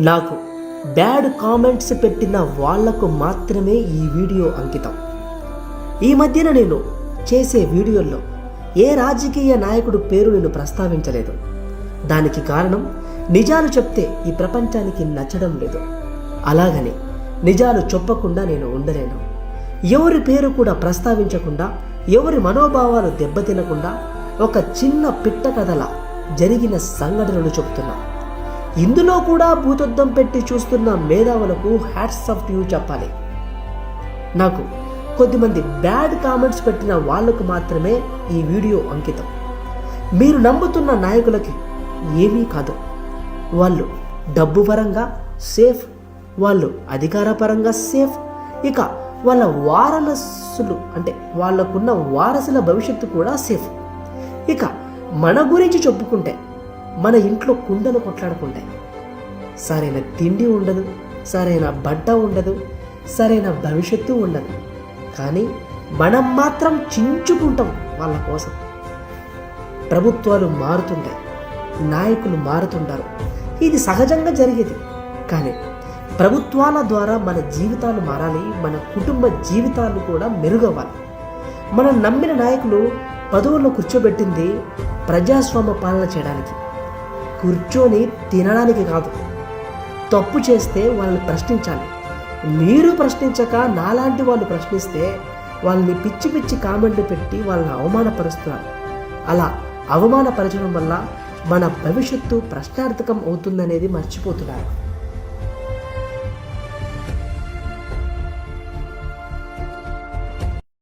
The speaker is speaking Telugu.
నాకు బ్యాడ్ కామెంట్స్ పెట్టిన వాళ్లకు మాత్రమే ఈ వీడియో అంకితం. ఈ మధ్యన నేను చేసే వీడియోల్లో ఏ రాజకీయ నాయకుడు పేరు నేను ప్రస్తావించలేదు. దానికి కారణం నిజాలు చెప్తే ఈ ప్రపంచానికి నచ్చడం లేదు. అలాగని నిజాలు చెప్పకుండా నేను ఉండలేను. ఎవరి పేరు కూడా ప్రస్తావించకుండా, ఎవరి మనోభావాలు దెబ్బతినకుండా ఒక చిన్న పిట్ట కథల జరిగిన సంఘటనలు చెప్తున్నా. ఇందులో కూడా భూతద్దం పెట్టి చూస్తున్న మేధావులకు హ్యాట్స్ ఆఫ్ టు యూ చెప్పాలి. నాకు కొద్దిమంది బ్యాడ్ కామెంట్స్ పెట్టిన వాళ్లకు మాత్రమే ఈ వీడియో అంకితం. మీరు నమ్ముతున్న నాయకులకి ఏమీ కాదు. వాళ్ళు డబ్బు పరంగా సేఫ్, వాళ్ళు అధికార పరంగా సేఫ్. ఇక వాళ్ళ వారసులు అంటే వాళ్ళకున్న వారసుల భవిష్యత్తు కూడా సేఫ్. ఇక మన గురించి చెప్పుకుంటే మన ఇంట్లో కుండలు కొట్లాడుకుంటాయి. సరైన తిండి ఉండదు, సరైన బట్ట ఉండదు, సరైన భవిష్యత్తు ఉండదు. కానీ మనం మాత్రం చించుకుంటాం వాళ్ళ కోసం. ప్రభుత్వాలు మారుతుంటాయి, నాయకులు మారుతుంటారు. ఇది సహజంగా జరిగేది. కానీ ప్రభుత్వాల ద్వారా మన జీవితాలు మారాలి, మన కుటుంబ జీవితాలు కూడా మెరుగవ్వాలి. మనం నమ్మిన నాయకులు పదవుల్లో కూర్చోబెట్టింది ప్రజాస్వామ్య పాలన చేయడానికి, కూర్చొని తినడానికి కాదు. తప్పు చేస్తే వాళ్ళని ప్రశ్నించాలి. మీరు ప్రశ్నించక నాలాంటి వాళ్ళు ప్రశ్నిస్తే వాళ్ళని పిచ్చి పిచ్చి కామెంట్లు పెట్టి వాళ్ళని అవమానపరుస్తున్నారు. అలా అవమానపరచడం వల్ల మన భవిష్యత్తు ప్రశ్నార్థకం అవుతుందనేది మర్చిపోతున్నారు.